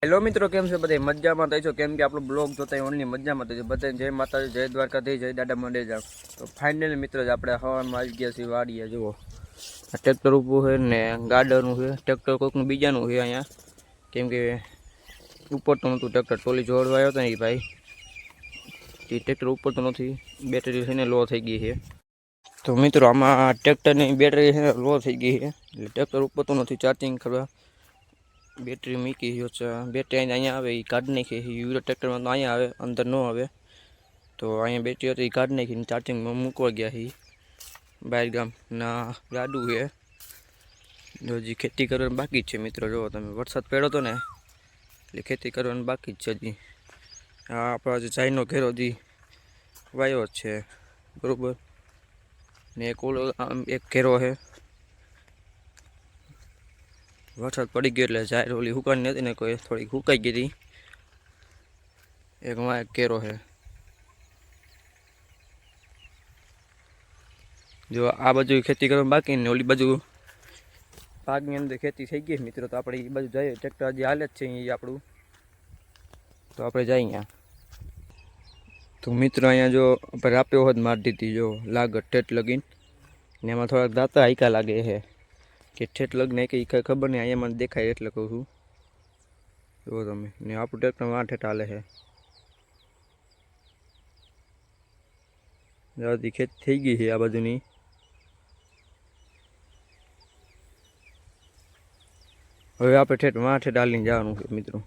Hello મિત્રો, કેમ છે બધા? મજામાં થઈ છો? કેમ કે આપણો બ્લોગ જોતા ઓનલી મજામાં થઈ છે બધા. જય માતાજી, જય દ્વારકાધીશ, જય દાદા મંડેજા. તો ફાઇનલી મિત્રો આપણે હવામાં આવી ગયા છીએ વાડીએ. જુઓ આ ટ્રેક્ટર ઊભું છે ને ગાર્ડનનું છે. ટ્રેક્ટર કોઈકનું બીજાનું છે અહીંયા, કેમ કે ઉપર તો નહોતું ટ્રેક્ટર. ટોલી જોડવા આવ્યો હતો ને એ ભાઈ, એ ટ્રેક્ટર ઉપર તો નથી, બેટરી છે ને લો થઈ ગઈ છે. તો મિત્રો આમાં ટ્રેક્ટરની બેટરી છે ને લો થઈ ગઈ છે, એટલે ટ્રેક્ટર ઉપર તો નથી ચાર્જિંગ કરવા. બેટરી મૂકી છે, બેટરી અહીંયા આવે એ કાઢી નાખી. યુરો ટ્રેક્ટરમાં તો અહીંયા આવે, અંદર ન આવે. તો અહીંયા બેટરી હતી એ કાઢી નાખીને ચાર્જિંગમાં મૂકવા ગયા છે. બહાર ગામના ગાડું છે. જો હજી ખેતી કરવાની બાકી જ છે મિત્રો. જુઓ તમે, વરસાદ પડ્યો હતો ને એટલે ખેતી કરવાની બાકી જ છે હજી. આ આપણા જે ચાઈનો ઘેરો હજી વાયો જ છે, બરાબર. ને એક ઓલો એક ઘેરો છે. વરસાદ પડી ગયો એટલે જાહેર ઓલી હુકાની હતી ને કોઈ થોડીક હુકાઈ ગઈ હતી. એક માં એક કેરો છે. જો આ બાજુ ખેતી કરવા બાકી ને ઓલી બાજુ પાકની અંદર ખેતી થઈ ગઈ મિત્રો. તો આપણે એ બાજુ જઈએ. ટ્રેક્ટર હજી હાલે જ છે એ આપણું, તો આપણે જઈએ અહીંયા. તો મિત્રો અહીંયા જો આપણે રાપ્યો હોત મારી દીધી, જો લાગત ઠેઠ લગીને ને એમાં થોડાક દાંતા હાઈકા લાગે છે કે ઠેઠ લગ્ન કે કઈ ખબર નહીં. અહીંયા મને દેખાય એટલે કહું છું. જુઓ તમે, ને આપણું ટ્રેક્ટર આ ઠેઠ હાલે છે. જવાથી ખેતી થઈ ગઈ છે આ બાજુની. હવે આપણે ઠેઠ ઠેઠ હાલીને જવાનું છે મિત્રો.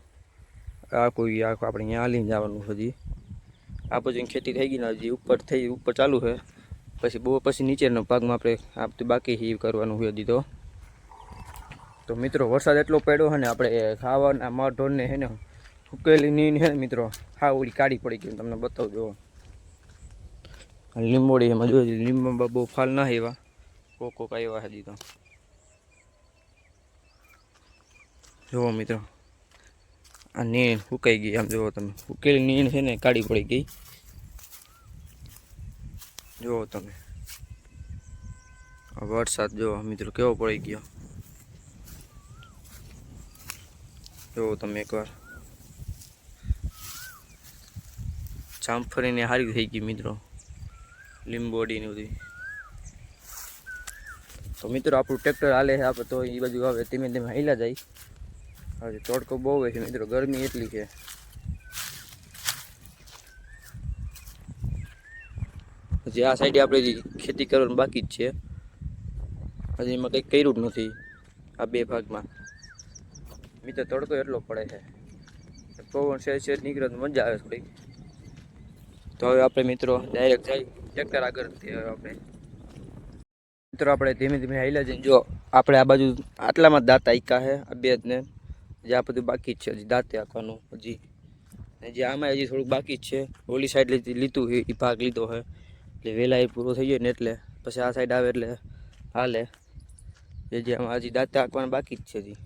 આ કોઈ આપણે અહીંયા હાલીને જવાનું છે હજી. આ બાજુ ખેતી થઈ ગઈ ને હજી ઉપર ચાલુ છે. પછી બહુ પછી નીચેનો ભાગમાં આપણે આ બાકી છે કરવાનું છે હજી. તો મિત્રો વરસાદ એટલો પડ્યો છે ને, આપણે ખાવાના મઢોળને છે ને ઉકેલી નહીં છે ને મિત્રો, હા ઓલી કાઢી પડી ગઈ. તમને બતાવજો લીંબોડી એમાં જોઈ. લીંબોમાં બહુ ફાલ ના એવા કોક આવ્યા હજી. તો જુઓ મિત્રો, આ નીણ સુકાઈ ગઈ. આમ જુઓ તમે, ઉકેલી નીણ છે ને કાઢી પડી ગઈ. જુઓ તમે વરસાદ જુઓ મિત્રો કેવો પડી ગયો. જુઓ તમે એકવાર, જામફળીને હારી થઈ ગઈ મિત્રો, લીંબોડીની બધી. તો મિત્રો આપણું ટ્રેક્ટર હાલે છે. આપણે તો એ બાજુ આવે ધીમે ધીમે હાલ્યા જાય. હવે તડકો બહુ હોય છે મિત્રો, ગરમી એટલી છે. હજી આ સાઈડે આપણે ખેતી કરવાની બાકી જ છે. હજી એમાં કંઈક કર્યું જ નથી આ બે ભાગમાં મિત્રો. તડકો એટલો પડે છે, પવન શેર નીકળે તો મજા આવે થોડીક. તો હવે આપણે મિત્રો ડાયરેક્ટ જાય ટ્રેક્ટર આગળ. આપણે મિત્રો આપણે ધીમે ધીમે હાલ્યા જઈને. જો આપણે આ બાજુ આટલામાં દાંત આંકા છે આ બે જ ને, જે આ બધું બાકી જ છે હજી દાંતે આંકવાનું હજી. ને જે આમાં હજી થોડુંક બાકી જ છે. ઓલી સાઈડ લીધું છે એ ભાગ લીધો છે એટલે વહેલા એ પૂરો થઈ જાય ને, એટલે પછી આ સાઈડ આવે એટલે હાલે. જે આમાં હજી દાંતે આંકવાનું બાકી જ છે હજી.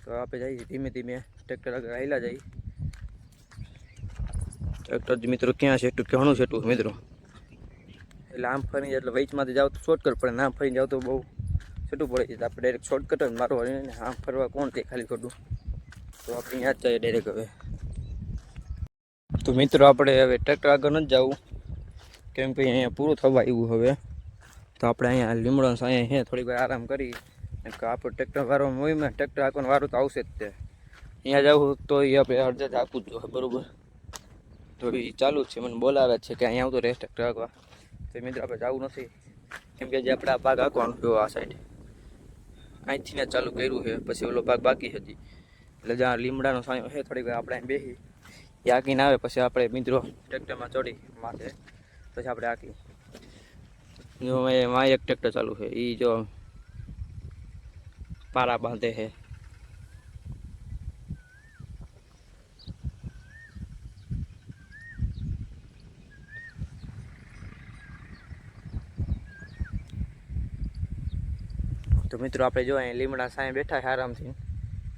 તો આપણે જઈએ ધીમે ધીમે ટ્રેક્ટર આગળ હાલ્યા જાય. ટ્રેક્ટર મિત્રો ક્યાં છે, ઘણું છેટું મિત્રો. એટલે આમ ફરી જાય એટલે વચમાંથી જાવ તો શોર્ટકટ પડે, આમ ફરીને જાવ તો બહુ છેટું પડે છે. આપણે ડાયરેક્ટ શોર્ટકટ જ મારવા ને, આમ ફરવા કોણ તે ખાલી ખોટું. તો આપણે અહીંયા જ જઈએ ડાયરેક્ટ હવે. તો મિત્રો આપણે હવે ટ્રેક્ટર આગળ નથી જવું, કેમ કે અહીંયા પૂરું થવા આવ્યું હવે. તો આપણે અહીંયા લીમડો અહીંયા છે થોડીક વાર આરામ કરી. આપણું ટ્રેક્ટર વારવાનું હોય ને, ટ્રેક્ટર આંકવાનું વારું તો આવશે જ તે. અહીંયા જવું તો એ આપણે અડધા જ આપવું જ જોઈએ, બરાબર. તો એ ચાલુ જ છે, મને બોલાવે છે કે અહીંયા આવતો રહે ટ્રેક્ટર આંકવા. તો મિત્રો આપણે જવું નથી, કેમ કે જે આપણે આ ભાગ આંકવાનું જો આ સાઈડ અહીંથી ને ચાલુ કર્યું છે. પછી ઓલો ભાગ બાકી હતી એટલે જ્યાં લીમડાનો સાયો છે થોડીક વાર આપણે અહીં બેસી એ આંકીને આવે. પછી આપણે મિત્રો ટ્રેક્ટરમાં ચડી માથે, પછી આપણે આંકી. જો એમાં એક ટ્રેક્ટર ચાલુ છે, એ જો પારા બાંધે છે. તો મિત્રો આપણે જો અહીં લીમડા સાંઈ બેઠા છે આરામથી,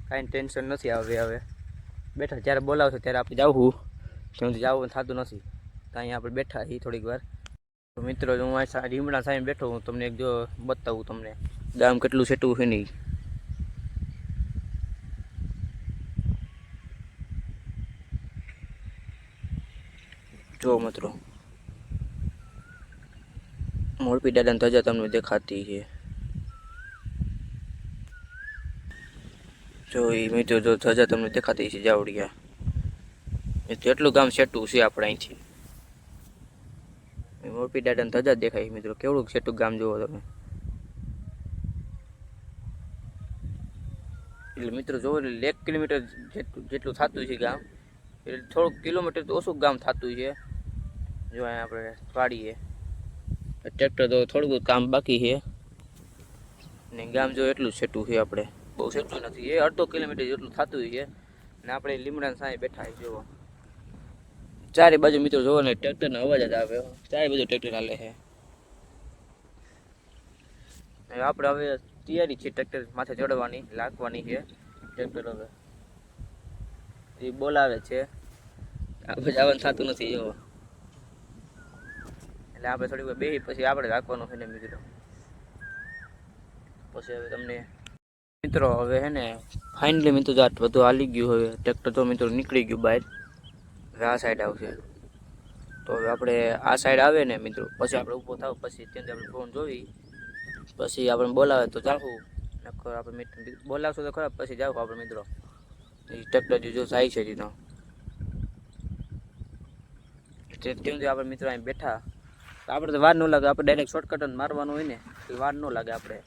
કાંઈ ટેન્શન નથી આવે. હવે બેઠા જ્યારે બોલાવશે ત્યારે આપણે જવું, ત્યાંથી જવું થતું નથી. તો અહીંયા આપણે બેઠા છીએ થોડીક વાર. તો મિત્રો હું આ લીમડા સાંઈ બેઠો હું તમને એક જો બતાવું તમને ગામ કેટલું છેટું છે નહીં. જો મિત્રો મોરપી દાદાની ધજા તમને દેખાતી છે. જો એ મિત્રો જો ધજા તમને દેખાતી છે જાવડિયા. એટલું ગામ સેટું છે આપણે અહીંથી. મોરપી દાદાની ધજા દેખાય મિત્રો. કેવડું સેટું ગામ જોવો તમે. એટલે મિત્રો જોવો એટલે 1 કિલોમીટર જેટલું થતું છે ગામ. એટલે થોડુંક કિલોમીટર તો ઓછું ગામ થતું છે. જો અહીંયા આપણે વાડીએ ટ્રેક્ટર તો થોડુંક કામ બાકી છે ને ગામ જો એટલું સેટું છે. આપણે બહુ સેટું નથી. એ 1/2 કિલોમીટર જેટલું થતું છે ને આપણે લીમડા સાંઈ બેઠા જોવો. ચારે બાજુ મિત્રો જોવો ને ટ્રેક્ટરનો અવાજ જ આવે. ચારે બાજુ ટ્રેક્ટર હાલે છે. આપણે હવે તૈયારી છે ટ્રેક્ટર માથે ચડવાની, લાગવાની છે. ટ્રેક્ટર હવે એ બોલાવે છે. આપણે જવાનું થતું નથી જોવો. એટલે આપણે થોડી વાર બેસી પછી આપણે રાખવાનું છે ને મિત્રો. પછી હવે તમને મિત્રો હવે હે ને ફાઇનલી મિત્રો જાત બધું હાલી ગયું. હવે ટ્રેક્ટર તો મિત્રો નીકળી ગયું બહાર. હવે આ સાઈડ આવશે. તો હવે આપણે આ સાઈડ આવે ને મિત્રો પછી આપણે ઊભો થાવ પછી ત્યાંથી આપણે ફોન જોઈ પછી આપણે બોલાવે તો જાવું. નકર આપણે બોલાવશો તો ખરાબ પછી જાવ આપણે મિત્રો. એ ટ્રેક્ટર જો જાય છે જીનો ત્યાંથી આપણે મિત્રો અહીં બેઠા. આપણે તો વાર ન લાગે. આપણે ડાયરેક્ટ શોર્ટકટ મારવાનું હોય ને એ વાર ન લાગે. આપણે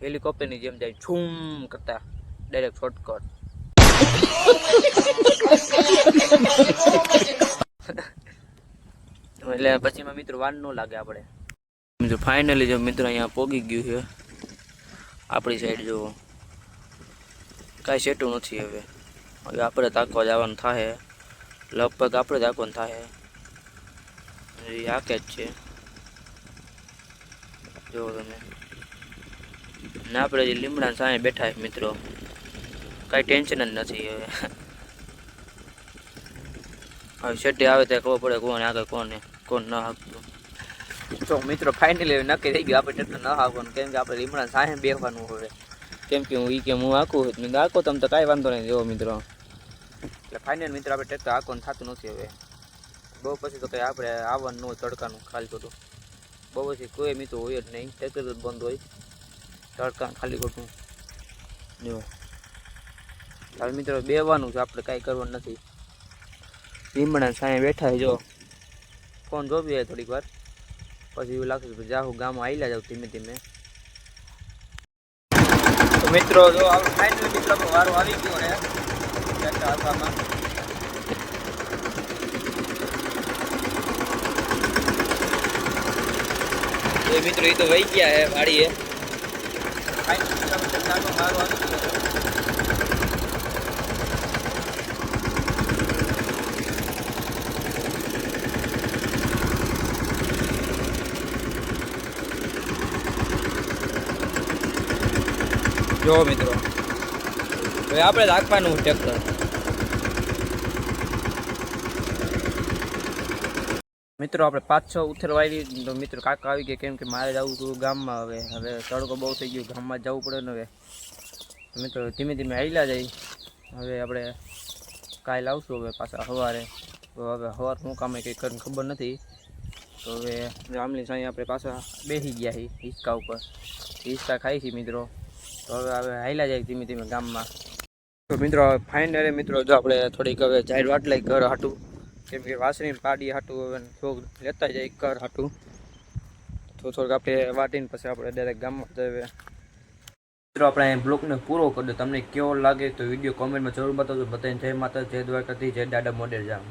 હેલિકોપ્ટરની જેમ જાય છૂમ કરતા ડાયરેક્ટ શોર્ટકટ. એટલે પછીમાં મિત્રો વાર ન લાગે. આપણે મિત્રો ફાઇનલી જો મિત્રો અહીંયા પોગી ગયું છે. આપણી સાઈડ જો કાંઈ સેટું નથી. હવે હવે આપણે તાકવા જવાનું થાય. લગભગ આપણે તાકવાનું થાય. આકે જ છે જો તમે ને આપણે જે લીમડા સામે બેઠા મિત્રો કાંઈ ટેન્શન જ નથી. હવે શેટી આવે ત્યાં ખબર પડે કોણ આગળ કોણ ન હાંકતું. તો મિત્રો ફાઇનલી નક્કી થઈ ગયું આપણે ટ્રેક્ટર ન હાંકવાનું. કેમ કે આપણે લીમડા સામે બેસવાનું હવે. કેમ કે હું હું હાંકું મેં હાંકો તમે તો કાંઈ વાંધો નહીં જેવો મિત્રો. એટલે ફાઇનલ મિત્રો આપણે ટ્રેક્ટર હાંકવાનું થતું નથી હવે. બહુ પછી તો કંઈ આપણે આવવાનું ન હોય તડકાનું ખાલી ખોટું. બહુ પછી કોઈ મિત્રો હોય જ નહીં. ટ્રેક્ટર જ બંધ હોય તડકા ખાલી ખોટું. જો હવે મિત્રો બેવાનું છે. આપણે કાંઈ કરવાનું નથી. લીમડા સાંઈ બેઠા જો ફોન જોવી થોડીક વાર પછી એવું લાગશે કે જાઉં ગામમાં આવેલા જાઉં ધીમે ધીમે. તો મિત્રો જો આપણે ફાઇનલી મિત્રો વારો આવી ગયો ને ટ્રેક્ટર હાંકવામાં. એ મિત્રો એ તો વહી ગયા હે વાડીએ. જો મિત્રો હવે આપણે રાખવાનું ટ્રેક્ટર. મિત્રો આપણે 5-6 ઉથરવાઈ તો મિત્રો કાકા આવી ગયા. કેમ કે મારે જવું હતું ગામમાં. હવે તડકો બહુ થઈ ગયો. ગામમાં જવું પડે ને. હવે મિત્રો ધીમે ધીમે આવેલા જાય. હવે આપણે કાલે આવશું હવે પાછા સવારે. તો હવે સવાર શું કામે કંઈ કરીને ખબર નથી. તો હવે આમલી સાંઈ આપણે પાછા બેસી ગયા છીએ હિંચકા ઉપર. હિંચકા ખાઈ છીએ મિત્રો. તો હવે હાલ્યા જાય ધીમે ધીમે ગામમાં. તો મિત્રો ફાઇનલી મિત્રો જો આપણે થોડીક હવે જાહેર વાટ લઈ ઘર હાટું. કેમ કે વાસણી પાડી હાટું હવે થોડુંક લેતા જાય ઘર હાટું. તો થોડુંક આપણે વાટીને પછી આપણે ડાયરેક્ટ ગામમાં જઈએ. મિત્રો આપણે બ્લોગને પૂરો કરી દો. તમને કેવો લાગે તો વિડીયો કોમેન્ટમાં જરૂર બતાવજો. બધાને જય માતા, જય દ્વારકાથી, જય દાદા મોઢેર જામ.